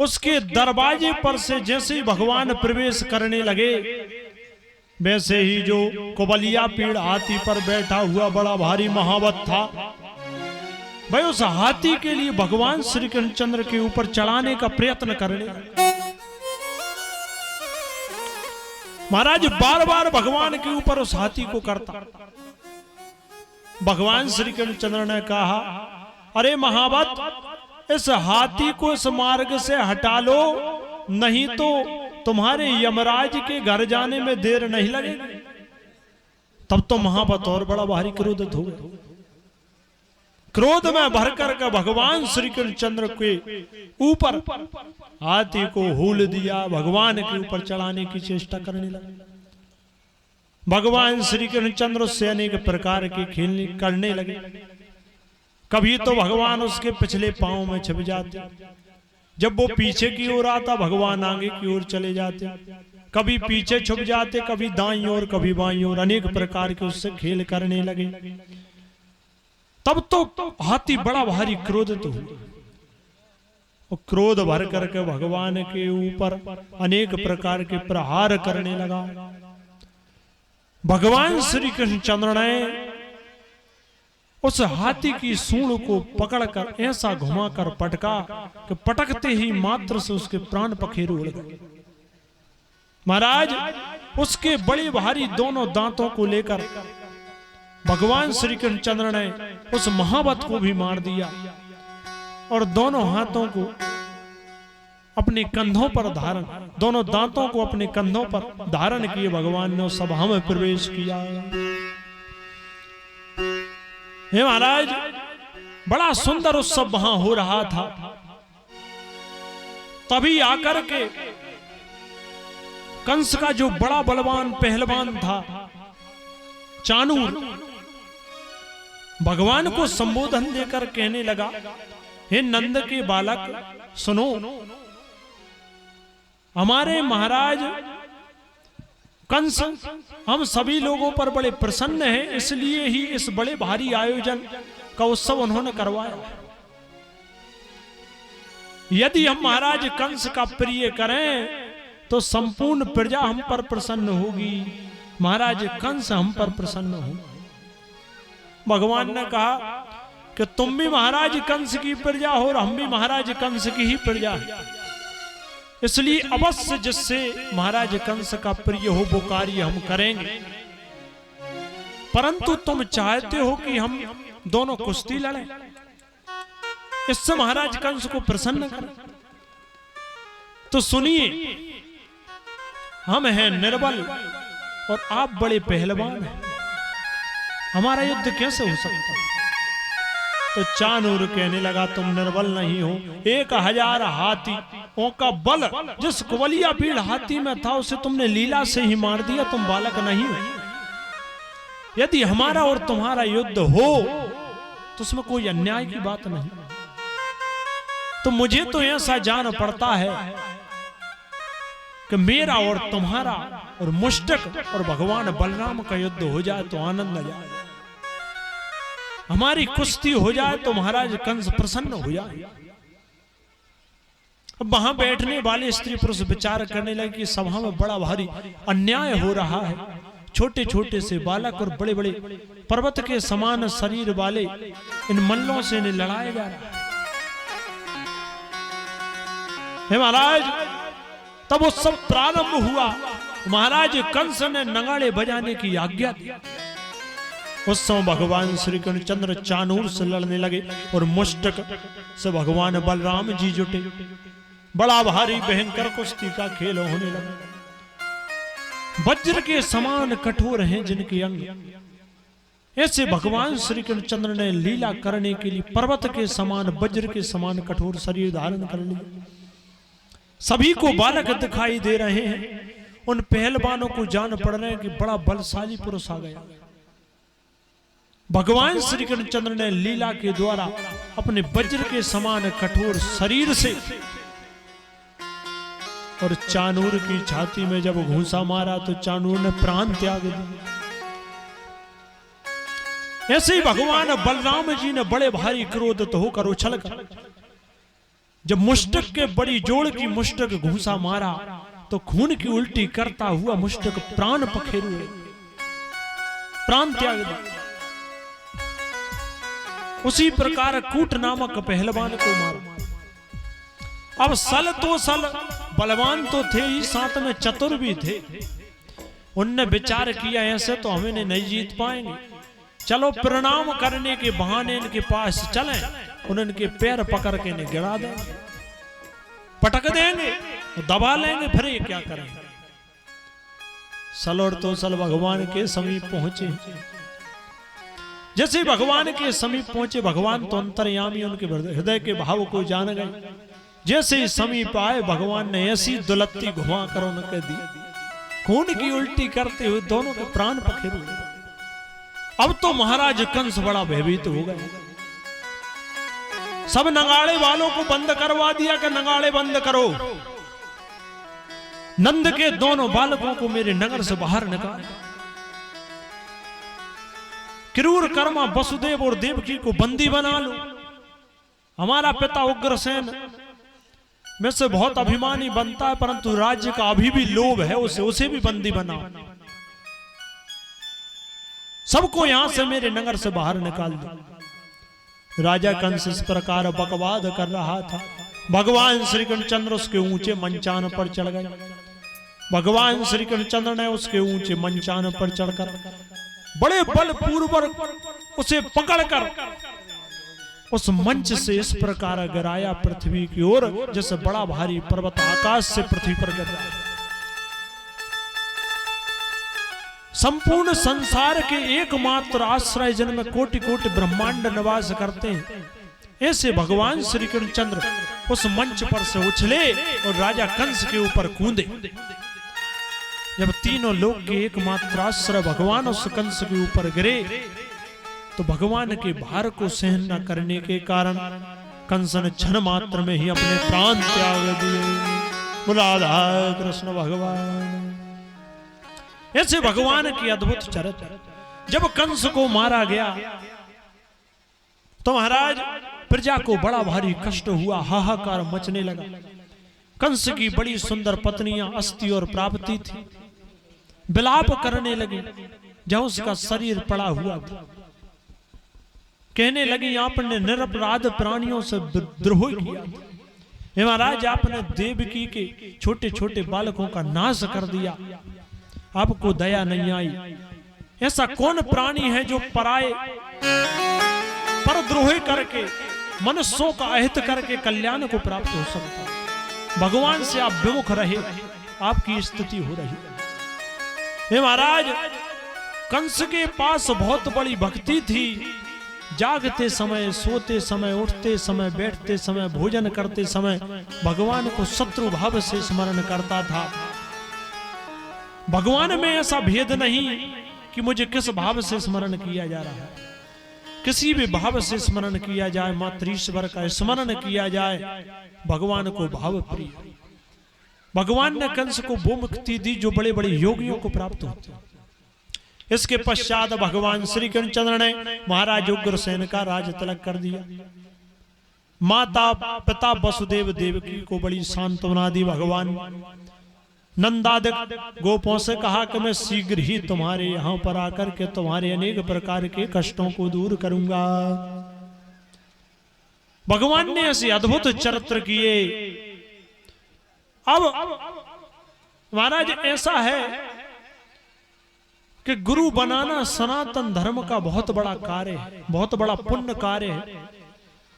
उसके दरवाजे पर से जैसे ही भगवान प्रवेश करने लगे, वैसे ही जो कुबलिया पीड़ हाथी पर बैठा हुआ बड़ा भारी महावत था, भाई उस हाथी के लिए भगवान श्री कृष्णचंद्र के ऊपर चढ़ाने का प्रयत्न करने लगे। महाराज बार बार भगवान के ऊपर उस हाथी को करता। भगवान श्री कृष्णचंद्र ने कहा, अरे महावत, इस हाथी को इस मार्ग से हटा लो, नहीं तो तुम्हारे यमराज के घर जाने में देर नहीं लगेगी। तब तो महावत और बड़ा भारी क्रोधित हो गए। क्रोध में भर कर भगवान श्री कृष्णचंद्र के ऊपर हाथी को हूल दिया, भगवान के ऊपर चढ़ाने की चेष्टा करने लगे। भगवान श्री कृष्णचंद्र उससे अनेक प्रकार के खेल करने लगे। कभी तो भगवान उसके पिछले पांव में छिप जाते, जब वो पीछे की ओर आता भगवान आगे की ओर चले जाते, कभी पीछे छुप जाते, कभी दाईं ओर कभी बाईं ओर, अनेक प्रकार के उससे खेल करने लगे। तब तो हाथी बड़ा भारी क्रोधित हुआ, क्रोध भर करके भगवान के ऊपर अनेक प्रकार के प्रहार करने लगा। भगवान श्री कृष्णचंद्र ने उस हाथी की सूंड को पकड़कर ऐसा घुमाकर पटका कि पटकते ही मात्र से उसके प्राण पखेरु उड़ गए। महाराज उसके बड़े भारी दोनों दांतों को लेकर भगवान श्री कृष्णचंद्र ने उस महावत को भी मार दिया और दोनों हाथों को अपने कंधों पर धारण, दोनों दांतों को अपने कंधों पर धारण किए भगवान ने उस सभा में प्रवेश किया। हे महाराज, बड़ा सुंदर उत्सव वहां हो रहा था। तभी आकर के कंस का जो बड़ा बलवान पहलवान था चाणूर, भगवान को संबोधन देकर कहने लगा, हे नंद के बालक सुनो, हमारे महाराज कंस हम सभी लोगों पर बड़े प्रसन्न हैं, इसलिए ही इस बड़े भारी आयोजन का उत्सव उन्होंने करवाया। यदि हम महाराज कंस का प्रिय करें तो संपूर्ण प्रजा हम पर प्रसन्न होगी, महाराज कंस हम पर प्रसन्न हो। भगवान ने कहा कि तुम भी महाराज कंस की प्रजा हो और हम भी महाराज कंस की ही प्रजा है, इसलिए अवश्य जिससे महाराज कंस का प्रिय हो वो कार्य हम करेंगे। परंतु तुम चाहते हो कि हम दोनों कुश्ती लड़ें, इससे महाराज कंस को प्रसन्न करें। तो सुनिए, हम हैं निर्बल और आप बड़े पहलवान हैं, हमारा युद्ध कैसे हो सकता है? तो चाणूर कहने लगा, तुम निर्बल नहीं हो, 1000 हाथियों का बल जिस कुबलिया पीड़ हाथी में था उसे तुमने लीला से ही मार दिया, तुम बालक नहीं हो। यदि हमारा और तुम्हारा युद्ध हो तो उसमें कोई अन्याय की बात नहीं। तो मुझे तो ऐसा जान पड़ता है कि मेरा और तुम्हारा और मुष्टक और भगवान बलराम का युद्ध हो जाए तो आनंद आ जाए, हमारी कुश्ती हो जाए तो महाराज कंस प्रसन्न हो जाए। अब वहां बैठने वाले स्त्री पुरुष विचार करने लगे कि सभा में बड़ा भारी अन्याय हो रहा है, छोटे छोटे से बालक और बड़े बड़े पर्वत के समान शरीर वाले इन मल्लों से इन्हें लड़ाया जा रहा है। महाराज तब वो सब प्रारंभ हुआ, महाराज कंस ने नगाड़े बजाने की आज्ञा दी। उस समय भगवान श्री कृष्णचंद्र चाणूर से लड़ने लगे और मुष्टक से भगवान बलराम जी जुटे। बड़ा भारी भयंकर कुश्ती का खेल होने लगा। वज्र के समान कठोर हैं जिनके अंग, ऐसे भगवान श्री कृष्णचंद्र ने लीला करने के लिए पर्वत के समान वज्र के समान कठोर शरीर धारण कर लिया। सभी को बालक दिखाई दे रहे हैं। उन पहलवानों को जान पड़ रहे हैं कि बड़ा बलशाली पुरुष आ गया। भगवान श्री कृष्णचंद्र ने लीला के द्वारा अपने वज्र के समान कठोर शरीर से और चाणूर की छाती में जब घूंसा मारा तो चाणूर ने प्राण त्याग दिया। ऐसे ही भगवान बलराम जी ने बड़े भारी क्रोधित होकर उछलकर जब मुष्टक के बड़ी जोड़ की मुष्टक घूसा मारा तो खून की उल्टी करता हुआ मुष्टक प्राण पखेरु, प्राण त्याग दिया। उसी प्रकार कूट नामक पहलवान को मारा। अब सल तो सल बलवान तो थे ही, साथ में चतुर भी थे। उनने विचार किया ऐसे तो हम इन्हें नहीं जीत पाएंगे, चलो प्रणाम करने के बहाने इनके पास चलें, उनके पैर पकड़ के इन्हें गिरा देंगे, पटक देंगे, दबा लेंगे, फिर ये क्या करेंगे। सल और तो सल भगवान के समीप पहुंचे। जैसे भगवान के समीप पहुंचे, भगवान तो अंतर्यामी उनके हृदय के भाव को जान गए। जैसे ही समीप आए, भगवान ने ऐसी दुलत्ती घुमा कर उनके दी, खून की उल्टी करते हुए दोनों के प्राण पखेरु। अब तो महाराज कंस बड़ा भयभीत हो गए। सब नगाड़े वालों को बंद करवा दिया कि नगाड़े बंद करो, नंद के दोनों बालकों को मेरे नगर से बाहर निकाल। क्रूर कर्मा वसुदेव और देवकी को बंदी बना लो। हमारा पिता उग्रसेन में से बहुत अभिमानी बनता है, परंतु राज्य का अभी भी लोभ है, उसे भी बंदी बनाओ। सबको यहां से मेरे नगर से बाहर निकाल दो। राजा कंस इस प्रकार बकवाद कर रहा था। भगवान श्री कृष्णचंद्र उसके ऊंचे मंचान पर चढ़ गए। भगवान श्री कृष्णचंद्र ने उसके ऊंचे मंचान पर चढ़कर बड़े बलपूर्वक उसे पकड़कर उस मंच से इस प्रकार गिराया पृथ्वी की ओर, जैसे बड़ा भारी पर्वत आकाश से पृथ्वी पर गिर रहा है। संपूर्ण संसार के एकमात्र आश्रय जन में कोटि कोटि ब्रह्मांड निवास करते हैं, ऐसे भगवान श्री कृष्णचंद्र उस मंच पर से उछले और राजा कंस के ऊपर कूदे। जब तीनों लोक के एकमात्र आश्रय भगवान उस कंस के ऊपर गिरे तो भगवान के भार को सहन न करने के कारण कंस ने क्षण मात्र में ही अपने प्राण त्याग दिए। राधा कृष्ण भगवान। ऐसे भगवान की अद्भुत चरित्र। जब कंस को मारा गया तो महाराज प्रजा को बड़ा भारी कष्ट हुआ, हाहाकार मचने लगा। कंस की बड़ी सुंदर पत्नियां अस्ति और प्राप्ति थी, विलाप करने लगी। जहां उसका शरीर पड़ा हुआ था, कहने लगी आपने निरपराध प्राणियों से द्रोह किया। हे महाराज, आपने देवकी के छोटे छोटे बालकों का नाश कर दिया, आपको दया नहीं आई। ऐसा कौन प्राणी है जो पराये पर द्रोह करके मनुष्यों का अहित करके कल्याण को प्राप्त हो सकता। भगवान से आप विमुख रहे, आपकी स्थिति हो रही। हे महाराज, कंस के पास बहुत बड़ी भक्ति थी। जागते समय, सोते समय, उठते समय, बैठते समय, भोजन करते समय भगवान को शत्रु भाव से स्मरण करता था। भगवान में ऐसा भेद नहीं कि मुझे किस भाव से स्मरण किया जा रहा है। किसी भी भाव से स्मरण किया जाए, मातृश्वर का स्मरण किया जाए, भगवान को भाव प्रिय। भगवान ने कंस को वो मुक्ति दी जो बड़े बड़े योगियों को प्राप्त होती। इसके पश्चात भगवान श्री कृष्णचंद्र ने महाराज उग्रसेन का राज तिलक कर दिया। माता पिता वसुदेव देवकी को बड़ी सांत्वना दी। भगवान नंदादिक गोपों से कहा कि मैं शीघ्र ही तुम्हारे यहां पर आकर के तुम्हारे अनेक प्रकार के कष्टों को दूर करूंगा। भगवान ने ऐसे अद्भुत चरित्र किए। अब महाराज ऐसा है कि गुरु बनाना सनातन धर्म का बहुत बड़ा कार्य है, बहुत बड़ा पुण्य कार्य है।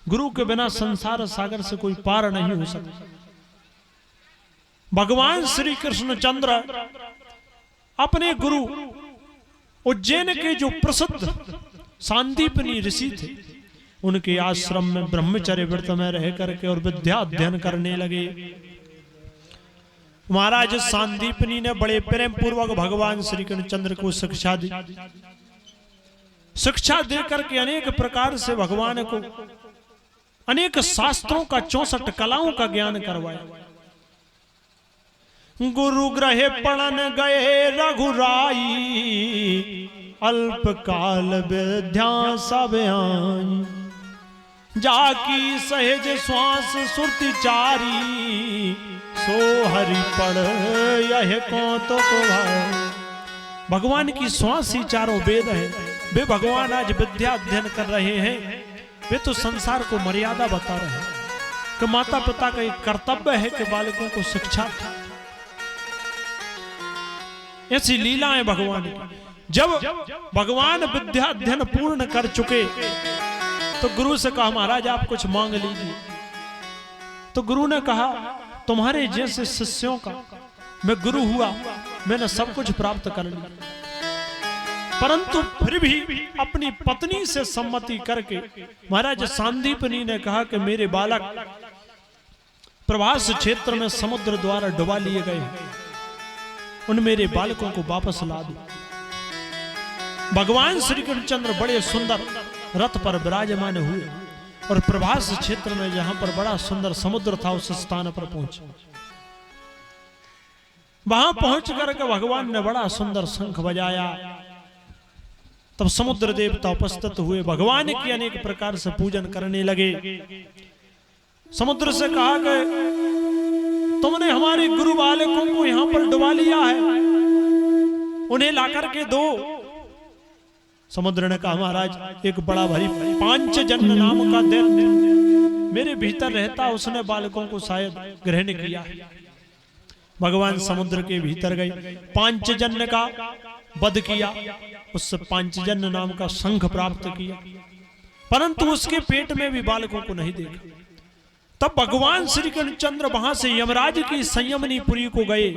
गुरु के बिना संसार सागर से कोई पार नहीं हो सकता। भगवान श्री कृष्णचंद्र अपने गुरु उज्जैन के जो प्रसिद्ध सांदीपनी ऋषि थे, उनके आश्रम में ब्रह्मचर्य व्रत में रह करके और विद्या अध्ययन करने लगे। महाराज सांदीपनी ने बड़े प्रेम पूर्वक भगवान श्री कृष्णचंद्र को शिक्षा दी। शिक्षा दे करके अनेक प्रकार से भगवान को अनेक शास्त्रों का 64 कलाओं का ज्ञान करवाया। गुरु ग्रहे पढ़न गए रघुराई, अल्प काल विद्या सब आई। जाकी सहज श्वास सुरति चारी, सो हरि पढ़ यह कौतुक भाई। भगवान की श्वास ही चारों वेद है। वे भगवान आज विद्या अध्ययन कर रहे हैं। वे तो संसार को मर्यादा बता रहे हैं कि माता पिता का एक कर्तव्य है कि बालकों को शिक्षा। ऐसी लीलाएं भगवान की। जब भगवान विद्या अध्ययन पूर्ण कर चुके तो गुरु से कहा महाराज आप कुछ मांग लीजिए। तो गुरु ने कहा तुम्हारे जैसे शिष्यों का मैं गुरु हुआ, मैंने सब कुछ प्राप्त कर लिया, परंतु फिर भी अपनी पत्नी से सम्मति करके महाराज सांदीपनी ने कहा कि मेरे बालक प्रभास क्षेत्र में समुद्र द्वारा डुबा लिए गए, उन मेरे बालकों को वापस ला दो। भगवान श्री कृष्णचंद्र बड़े सुंदर रथ पर विराजमान हुए और प्रभास क्षेत्र में जहां पर बड़ा सुंदर समुद्र था उस स्थान पर पहुंचे। वहां पहुंच करके भगवान ने बड़ा सुंदर शंख बजाया। तब समुद्र देवता उपस्थित हुए, भगवान की अनेक प्रकार से पूजन करने लगे। समुद्र से कहा कि तुमने हमारे गुरु बालकों को यहां पर डुबा लिया है, उन्हें लाकर के दो। समुद्र ने कहा महाराज एक बड़ा भारी पांचजन्य नाम का दैत्य मेरे भीतर रहता, उसने बालकों को शायद ग्रहण किया। भगवान समुद्र के भीतर गए, पांचजन्य का वध किया, उससे पांचजन्य नाम का शंख प्राप्त किया, परंतु उसके पेट में भी बालकों को नहीं देखा। तब भगवान श्री कृष्णचंद्र वहां से यमराज की संयमनीपुरी को गए